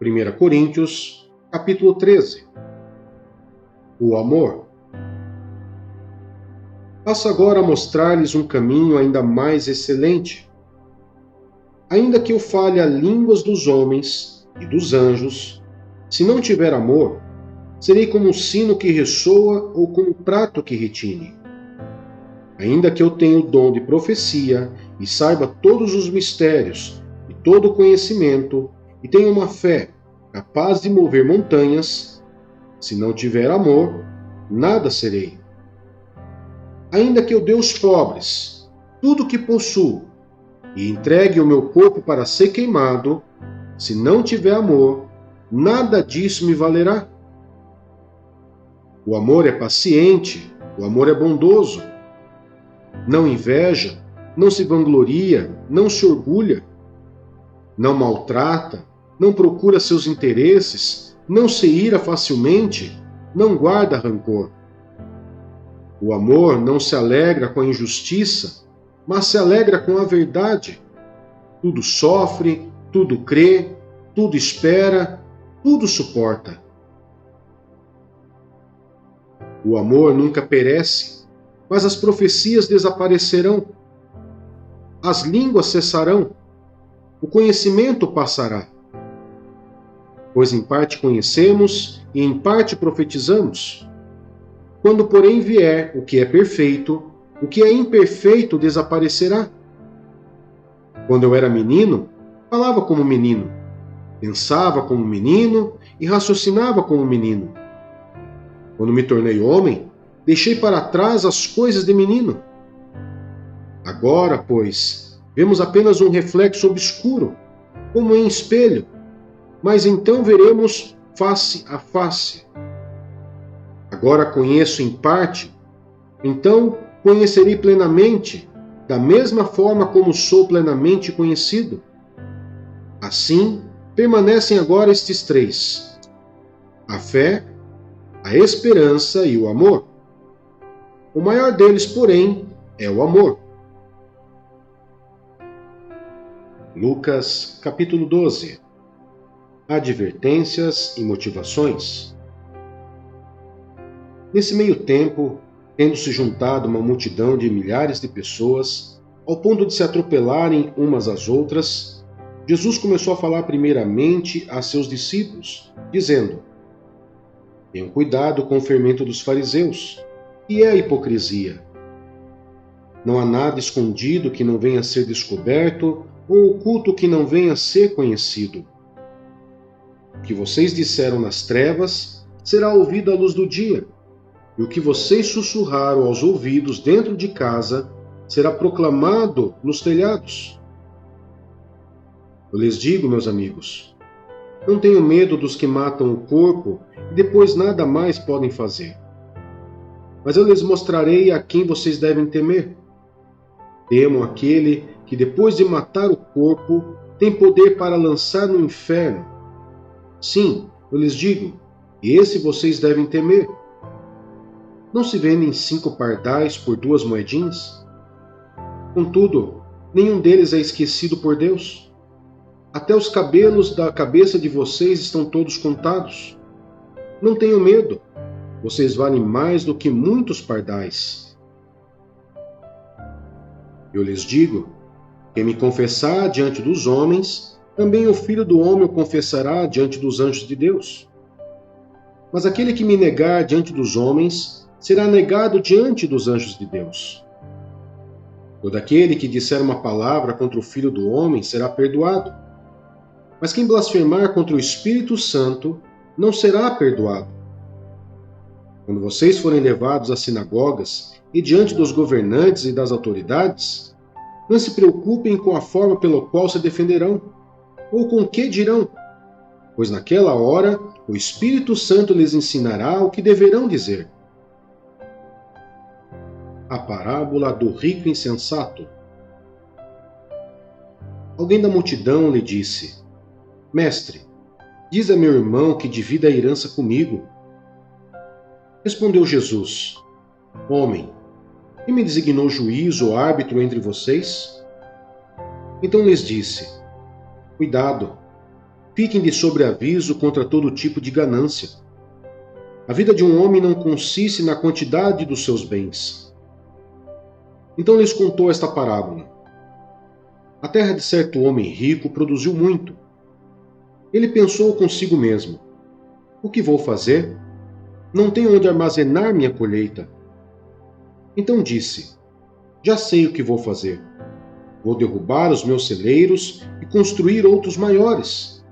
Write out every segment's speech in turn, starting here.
1 Coríntios, capítulo 13. O amor. Passo agora a mostrar-lhes um caminho ainda mais excelente. Ainda que eu fale a línguas dos homens e dos anjos, se não tiver amor, serei como um sino que ressoa ou como um prato que retine. Ainda que eu tenha o dom de profecia e saiba todos os mistérios e todo o conhecimento, e tenha uma fé capaz de mover montanhas, se não tiver amor, nada serei. Ainda que eu dê aos pobres tudo o que possuo e entregue o meu corpo para ser queimado, se não tiver amor, nada disso me valerá. O amor é paciente, o amor é bondoso. Não inveja, não se vangloria, não se orgulha, não maltrata, não procura seus interesses, não se ira facilmente, não guarda rancor. O amor não se alegra com a injustiça, mas se alegra com a verdade. Tudo sofre, tudo crê, tudo espera, tudo suporta. O amor nunca perece, mas as profecias desaparecerão. As línguas cessarão, o conhecimento passará. Pois em parte conhecemos e em parte profetizamos. Quando, porém, vier o que é perfeito, o que é imperfeito desaparecerá. Quando eu era menino, falava como menino, pensava como menino e raciocinava como menino. Quando me tornei homem, deixei para trás as coisas de menino. Agora, pois, vemos apenas um reflexo obscuro, como em espelho, mas então veremos face a face. Agora conheço em parte, então conhecerei plenamente, da mesma forma como sou plenamente conhecido. Assim, permanecem agora estes três: a fé, a esperança e o amor. O maior deles, porém, é o amor. Lucas, capítulo 12. Advertências e motivações. Nesse meio tempo, tendo se juntado uma multidão de milhares de pessoas, ao ponto de se atropelarem umas às outras, Jesus começou a falar primeiramente a seus discípulos, dizendo: tenham cuidado com o fermento dos fariseus, que é a hipocrisia. Não há nada escondido que não venha a ser descoberto, ou oculto que não venha a ser conhecido. O que vocês disseram nas trevas será ouvido à luz do dia, e o que vocês sussurraram aos ouvidos dentro de casa será proclamado nos telhados. Eu lhes digo, meus amigos, não tenham medo dos que matam o corpo e depois nada mais podem fazer. Mas eu lhes mostrarei a quem vocês devem temer. Temam aquele que, depois de matar o corpo, tem poder para lançar no inferno. Sim, eu lhes digo, esse vocês devem temer. Não se vendem 5 pardais por 2 moedinhas? Contudo, nenhum deles é esquecido por Deus. Até os cabelos da cabeça de vocês estão todos contados. Não tenham medo, vocês valem mais do que muitos pardais. Eu lhes digo, quem me confessar diante dos homens, também o Filho do Homem o confessará diante dos anjos de Deus. Mas aquele que me negar diante dos homens, será negado diante dos anjos de Deus. Todo aquele que disser uma palavra contra o Filho do Homem será perdoado. Mas quem blasfemar contra o Espírito Santo não será perdoado. Quando vocês forem levados às sinagogas e diante dos governantes e das autoridades, não se preocupem com a forma pela qual se defenderão, ou com o que dirão, pois naquela hora o Espírito Santo lhes ensinará o que deverão dizer. A parábola do rico insensato. Alguém da multidão lhe disse: Mestre, diz a meu irmão que divida a herança comigo. Respondeu Jesus: Homem, quem me designou juiz ou árbitro entre vocês? Então lhes disse: Cuidado, Fiquem de sobreaviso contra todo tipo de ganância. A vida de um homem não consiste na quantidade dos seus bens. Então lhes contou esta parábola. A terra de certo homem rico produziu muito. Ele pensou consigo mesmo: o que vou fazer? Não tenho onde armazenar minha colheita. Então disse: já sei o que vou fazer. Vou derrubar os meus celeiros e construir outros maiores,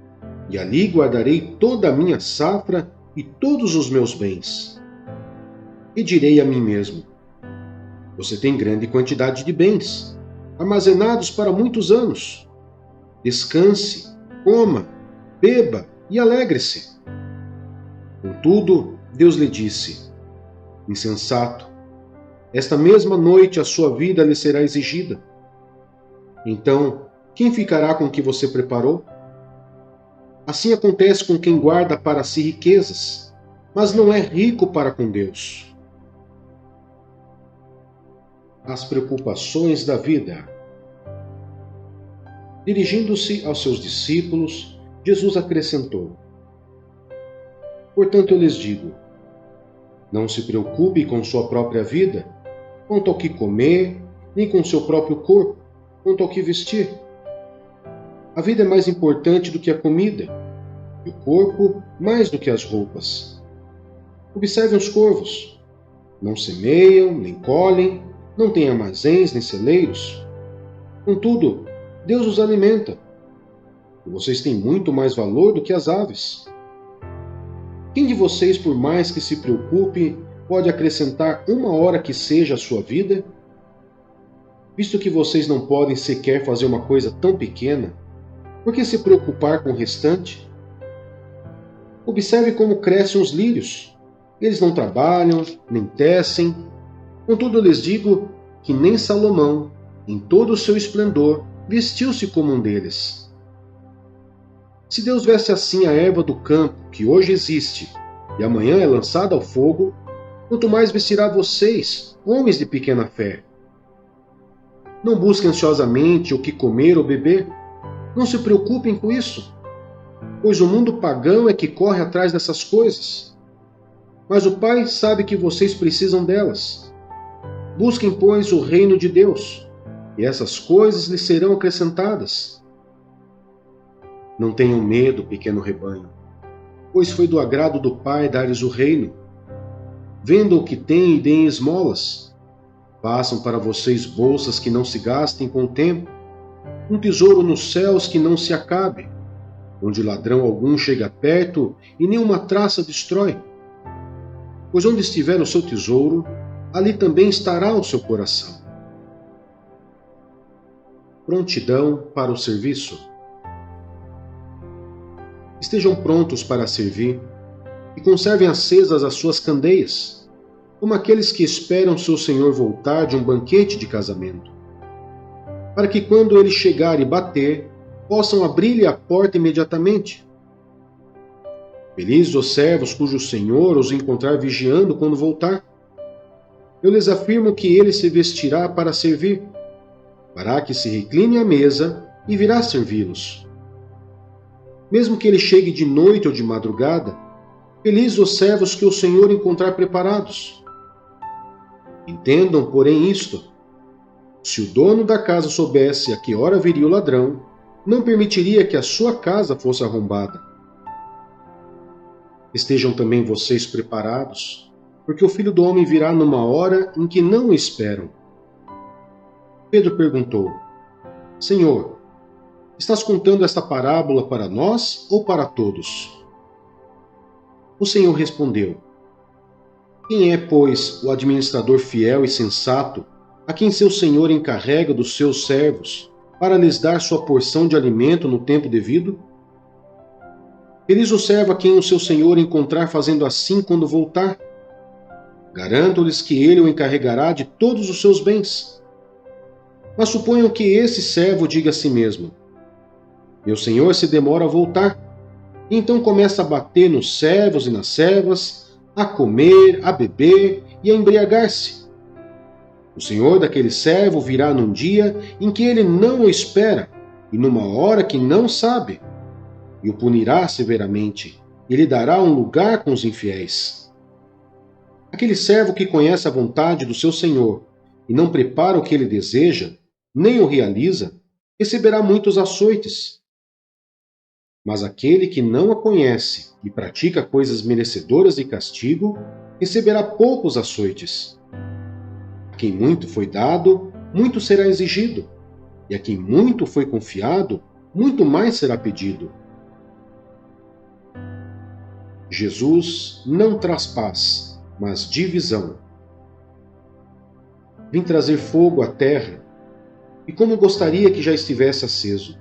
e ali guardarei toda a minha safra e todos os meus bens. E direi a mim mesmo: você tem grande quantidade de bens, armazenados para muitos anos. Descanse, coma, beba e alegre-se. Contudo, Deus lhe disse: insensato, esta mesma noite a sua vida lhe será exigida. Então, quem ficará com o que você preparou? Assim acontece com quem guarda para si riquezas, mas não é rico para com Deus. As preocupações da vida. Dirigindo-se aos seus discípulos, Jesus acrescentou: portanto, eu lhes digo, não se preocupe com sua própria vida, quanto ao que comer, nem com seu próprio corpo, quanto ao que vestir. A vida é mais importante do que a comida, e o corpo mais do que as roupas. Observem os corvos. Não semeiam, nem colhem, não têm armazéns, nem celeiros. Contudo, Deus os alimenta. E vocês têm muito mais valor do que as aves. Quem de vocês, por mais que se preocupe, pode acrescentar uma hora que seja à sua vida? Visto que vocês não podem sequer fazer uma coisa tão pequena, por que se preocupar com o restante? Observe como crescem os lírios. Eles não trabalham, nem tecem. Contudo, eu lhes digo que nem Salomão, em todo o seu esplendor, vestiu-se como um deles. Se Deus veste assim a erva do campo, que hoje existe, e amanhã é lançada ao fogo, quanto mais vestirá vocês, homens de pequena fé. Não busquem ansiosamente o que comer ou beber. Não se preocupem com isso, pois o mundo pagão é que corre atrás dessas coisas. Mas o Pai sabe que vocês precisam delas. Busquem, pois, o reino de Deus, e essas coisas lhes serão acrescentadas. Não tenham medo, pequeno rebanho, pois foi do agrado do Pai dar-lhes o reino. Vendam o que têm e deem esmolas. Façam para vocês bolsas que não se gastem com o tempo, um tesouro nos céus que não se acabe, onde ladrão algum chega perto e nenhuma traça destrói. Pois onde estiver o seu tesouro, ali também estará o seu coração. Prontidão para o serviço. Estejam prontos para servir e conservem acesas as suas candeias, como aqueles que esperam seu senhor voltar de um banquete de casamento, para que quando ele chegar e bater, possam abrir-lhe a porta imediatamente. Felizes os servos cujo senhor os encontrar vigiando quando voltar. Eu lhes afirmo que ele se vestirá para servir, fará que se recline à mesa e virá servi-los. Mesmo que ele chegue de noite ou de madrugada, felizes os servos que o senhor encontrar preparados. Entendam, porém, isto: se o dono da casa soubesse a que hora viria o ladrão, não permitiria que a sua casa fosse arrombada. Estejam também vocês preparados, porque o Filho do Homem virá numa hora em que não o esperam. Pedro perguntou: Senhor, estás contando esta parábola para nós ou para todos? O Senhor respondeu: quem é, pois, o administrador fiel e sensato, a quem seu senhor encarrega dos seus servos, para lhes dar sua porção de alimento no tempo devido? Feliz o servo a quem o seu senhor encontrar fazendo assim quando voltar. Garanto-lhes que ele o encarregará de todos os seus bens. Mas suponham que esse servo diga a si mesmo: meu senhor se demora a voltar. E então começa a bater nos servos e nas servas, a comer, a beber e a embriagar-se. O senhor daquele servo virá num dia em que ele não o espera e numa hora que não sabe. e o punirá severamente, e lhe dará um lugar com os infiéis. Aquele servo que conhece a vontade do seu senhor e não prepara o que ele deseja, nem o realiza, receberá muitos açoites. Mas aquele que não a conhece e pratica coisas merecedoras de castigo, receberá poucos açoites. A quem muito foi dado, muito será exigido, e a quem muito foi confiado, muito mais será pedido. Jesus não traz paz, mas divisão. Vim trazer fogo à terra, e como gostaria que já estivesse aceso.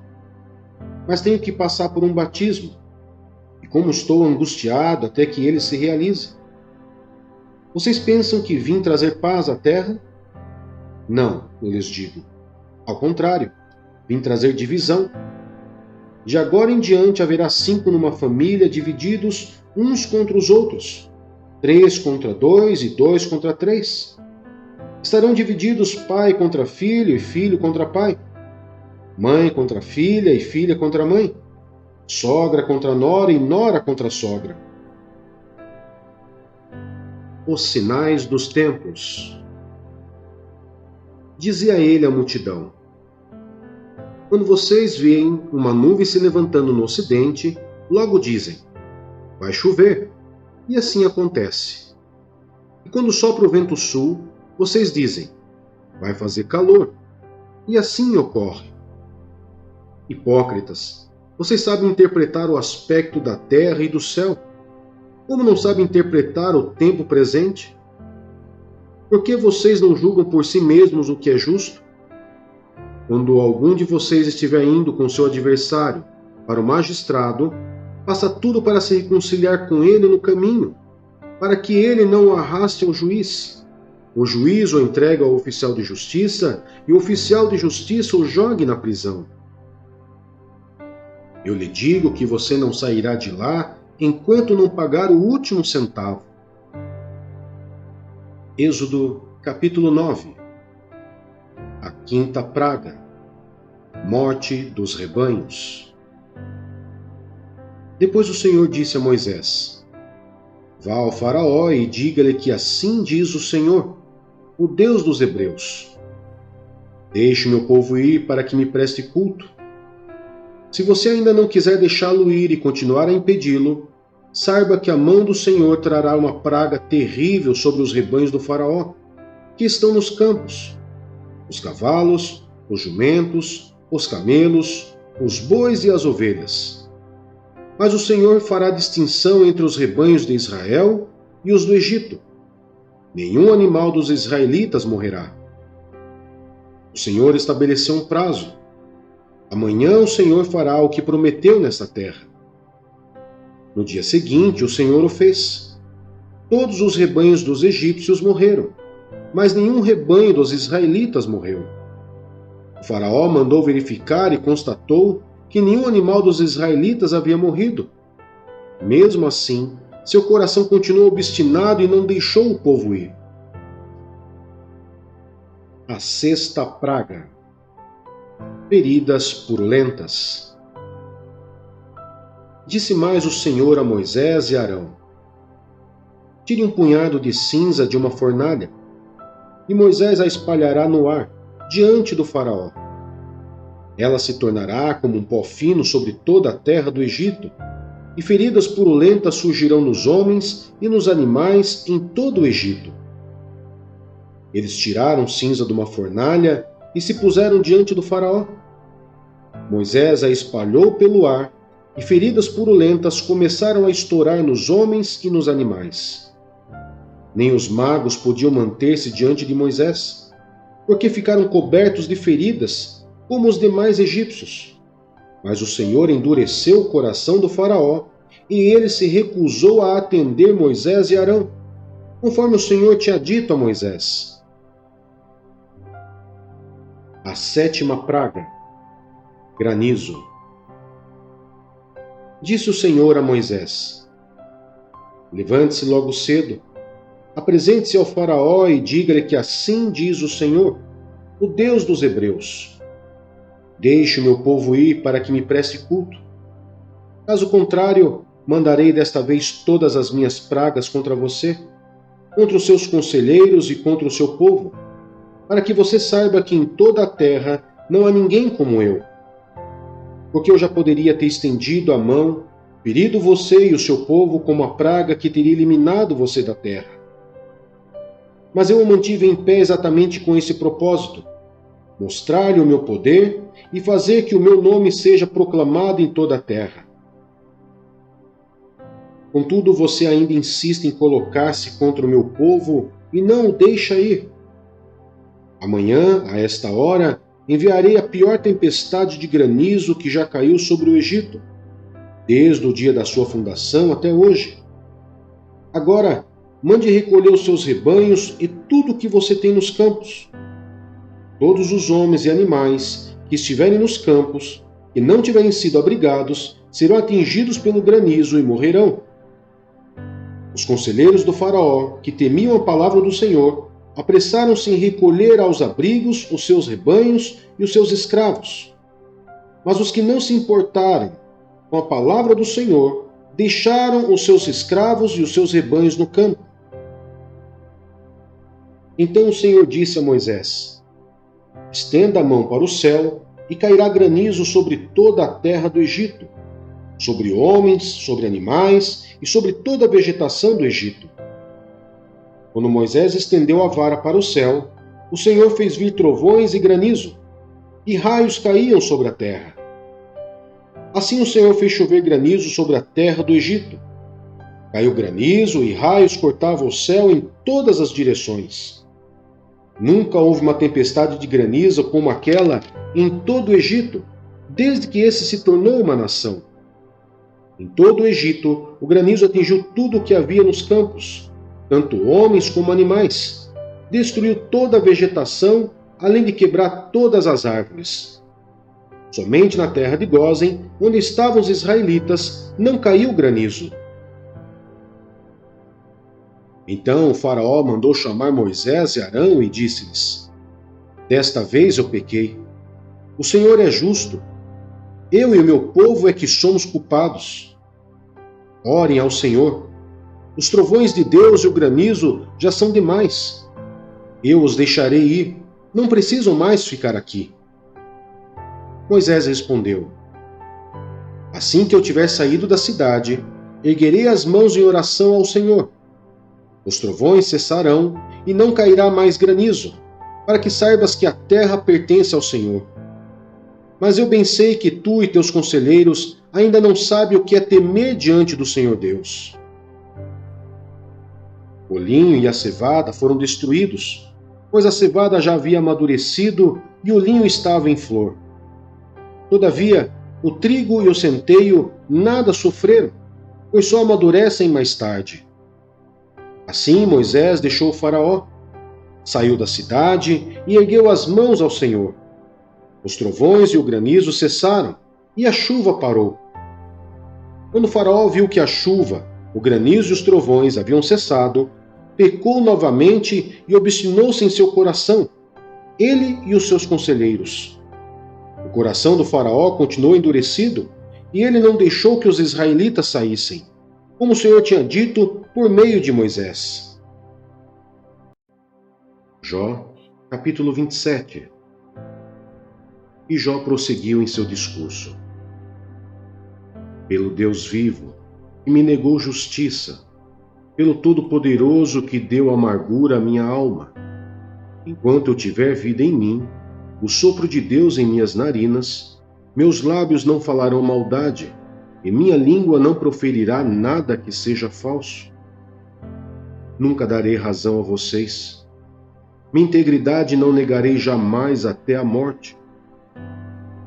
Mas tenho que passar por um batismo, e como estou angustiado até que ele se realize. Vocês pensam que vim trazer paz à terra? Não, eu lhes digo. Ao contrário, vim trazer divisão. De agora em diante haverá 5 numa família divididos uns contra os outros, 3 contra 2 e 2 contra 3. Estarão divididos pai contra filho e filho contra pai, mãe contra filha e filha contra mãe, sogra contra nora e nora contra sogra. Os sinais dos tempos. Dizia ele à multidão: quando vocês veem uma nuvem se levantando no ocidente, logo dizem: vai chover, e assim acontece. E quando sopra o vento sul, vocês dizem: vai fazer calor, e assim ocorre. Hipócritas, vocês sabem interpretar o aspecto da terra e do céu. Como não sabem interpretar o tempo presente? Por que vocês não julgam por si mesmos o que é justo? Quando algum de vocês estiver indo com seu adversário para o magistrado, faça tudo para se reconciliar com ele no caminho, para que ele não o arraste ao juiz. O juiz o entregue ao oficial de justiça e o oficial de justiça o jogue na prisão. Eu lhe digo que você não sairá de lá enquanto não pagar o último centavo. Êxodo capítulo 9. A quinta praga. Morte dos rebanhos. Depois o Senhor disse a Moisés: vá ao faraó e diga-lhe que assim diz o Senhor, o Deus dos hebreus: deixe meu povo ir para que me preste culto. Se você ainda não quiser deixá-lo ir e continuar a impedi-lo, saiba que a mão do Senhor trará uma praga terrível sobre os rebanhos do faraó, que estão nos campos: os cavalos, os jumentos, os camelos, os bois e as ovelhas. Mas o Senhor fará distinção entre os rebanhos de Israel e os do Egito. Nenhum animal dos israelitas morrerá. O Senhor estabeleceu um prazo. Amanhã o Senhor fará o que prometeu nesta terra. No dia seguinte, o Senhor o fez. Todos os rebanhos dos egípcios morreram, mas nenhum rebanho dos israelitas morreu. O faraó mandou verificar e constatou que nenhum animal dos israelitas havia morrido. Mesmo assim, seu coração continuou obstinado e não deixou o povo ir. A sexta praga. Feridas purulentas. Disse mais o Senhor a Moisés e Arão: tire um punhado de cinza de uma fornalha, e Moisés a espalhará no ar, diante do faraó. Ela se tornará como um pó fino sobre toda a terra do Egito, e feridas purulentas surgirão nos homens e nos animais em todo o Egito. Eles tiraram cinza de uma fornalha e se puseram diante do faraó. Moisés a espalhou pelo ar, e feridas purulentas começaram a estourar nos homens e nos animais. Nem os magos podiam manter-se diante de Moisés, porque ficaram cobertos de feridas, como os demais egípcios. Mas o Senhor endureceu o coração do faraó, e ele se recusou a atender Moisés e Arão, conforme o Senhor tinha dito a Moisés. A sétima praga. Granizo. Disse o Senhor a Moisés: levante-se logo cedo, apresente-se ao faraó e diga-lhe que assim diz o Senhor, o Deus dos hebreus: deixe o meu povo ir para que me preste culto. Caso contrário, mandarei desta vez todas as minhas pragas contra você, contra os seus conselheiros e contra o seu povo, para que você saiba que em toda a terra não há ninguém como eu. Porque eu já poderia ter estendido a mão, ferido você e o seu povo como a praga que teria eliminado você da terra. Mas eu o mantive em pé exatamente com esse propósito: mostrar-lhe o meu poder e fazer que o meu nome seja proclamado em toda a terra. Contudo, você ainda insiste em colocar-se contra o meu povo e não o deixa ir. Amanhã, a esta hora, enviarei a pior tempestade de granizo que já caiu sobre o Egito, desde o dia da sua fundação até hoje. Agora, mande recolher os seus rebanhos e tudo o que você tem nos campos. Todos os homens e animais que estiverem nos campos, e não tiverem sido abrigados, serão atingidos pelo granizo e morrerão. Os conselheiros do faraó, que temiam a palavra do Senhor, apressaram-se em recolher aos abrigos os seus rebanhos e os seus escravos. Mas os que não se importaram com a palavra do Senhor, deixaram os seus escravos e os seus rebanhos no campo. Então o Senhor disse a Moisés: estenda a mão para o céu e cairá granizo sobre toda a terra do Egito, sobre homens, sobre animais e sobre toda a vegetação do Egito. Quando Moisés estendeu a vara para o céu, o Senhor fez vir trovões e granizo, e raios caíam sobre a terra. Assim o Senhor fez chover granizo sobre a terra do Egito. Caiu granizo e raios cortavam o céu em todas as direções. Nunca houve uma tempestade de granizo como aquela em todo o Egito, desde que esse se tornou uma nação. Em todo o Egito, o granizo atingiu tudo o que havia nos campos, tanto homens como animais. Destruiu toda a vegetação, além de quebrar todas as árvores. Somente na terra de Gósen, onde estavam os israelitas, não caiu granizo. Então o faraó mandou chamar Moisés e Arão e disse-lhes: desta vez eu pequei. O Senhor é justo. Eu e o meu povo é que somos culpados. Orem ao Senhor. Os trovões de Deus e o granizo já são demais. Eu os deixarei ir. Não precisam mais ficar aqui. Moisés respondeu: assim que eu tiver saído da cidade, erguerei as mãos em oração ao Senhor. Os trovões cessarão e não cairá mais granizo, para que saibas que a terra pertence ao Senhor. Mas eu bem sei que tu e teus conselheiros ainda não sabem o que é temer diante do Senhor Deus. O linho e a cevada foram destruídos, pois a cevada já havia amadurecido e o linho estava em flor. Todavia, o trigo e o centeio nada sofreram, pois só amadurecem mais tarde. Assim Moisés deixou o faraó, saiu da cidade e ergueu as mãos ao Senhor. Os trovões e o granizo cessaram, e a chuva parou. Quando o faraó viu que a chuva, o granizo e os trovões haviam cessado, pecou novamente e obstinou-se em seu coração, ele e os seus conselheiros. O coração do faraó continuou endurecido, e ele não deixou que os israelitas saíssem, como o Senhor tinha dito por meio de Moisés. Jó, capítulo 27. E Jó prosseguiu em seu discurso: pelo Deus vivo, que me negou justiça, pelo Todo-Poderoso que deu amargura à minha alma. Enquanto eu tiver vida em mim, o sopro de Deus em minhas narinas, meus lábios não falarão maldade, e minha língua não proferirá nada que seja falso. Nunca darei razão a vocês. Minha integridade não negarei jamais até a morte.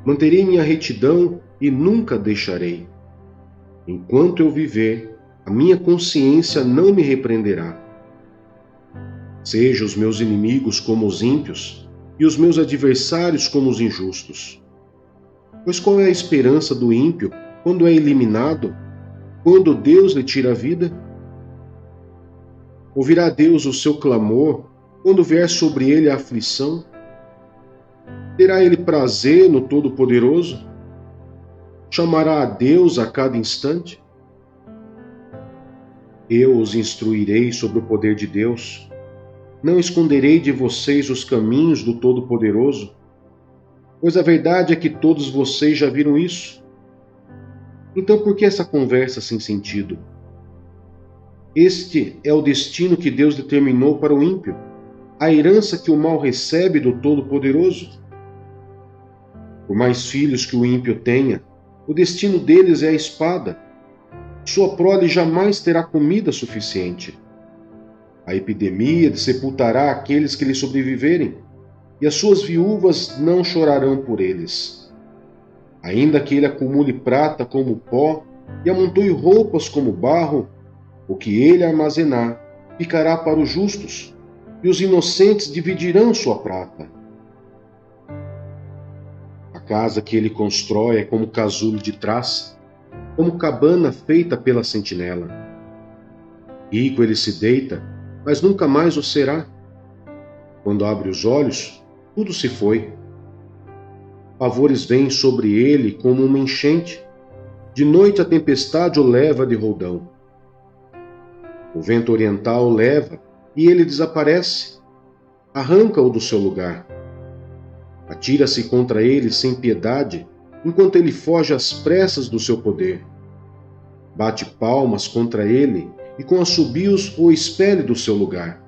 Manterei minha retidão e nunca deixarei. Enquanto eu viver, a minha consciência não me repreenderá. Sejam os meus inimigos como os ímpios, e os meus adversários como os injustos. Pois qual é a esperança do ímpio quando é eliminado, quando Deus lhe tira a vida? Ouvirá Deus o seu clamor quando vier sobre ele a aflição? Terá ele prazer no Todo-Poderoso? chamará a Deus a cada instante? Eu os instruirei sobre o poder de Deus. Não esconderei de vocês os caminhos do Todo-Poderoso, pois a verdade é que todos vocês já viram isso. Então por que essa conversa sem sentido? Este é o destino que Deus determinou para o ímpio, a herança que o mal recebe do Todo-Poderoso. Por mais filhos que o ímpio tenha, o destino deles é a espada. Sua prole jamais terá comida suficiente. A epidemia sepultará aqueles que lhe sobreviverem, e as suas viúvas não chorarão por eles. Ainda que ele acumule prata como pó e amontoe roupas como barro, o que ele armazenar ficará para os justos, e os inocentes dividirão sua prata. A casa que ele constrói é como casulo de traça, como cabana feita pela sentinela. Rico ele se deita, mas nunca mais o será. Quando abre os olhos, tudo se foi. Pavores vêm sobre ele como uma enchente. De noite a tempestade o leva de roldão. O vento oriental o leva e ele desaparece. Arranca-o do seu lugar. Atira-se contra ele sem piedade, enquanto ele foge às pressas do seu poder. Bate palmas contra ele e com assobios o expele do seu lugar.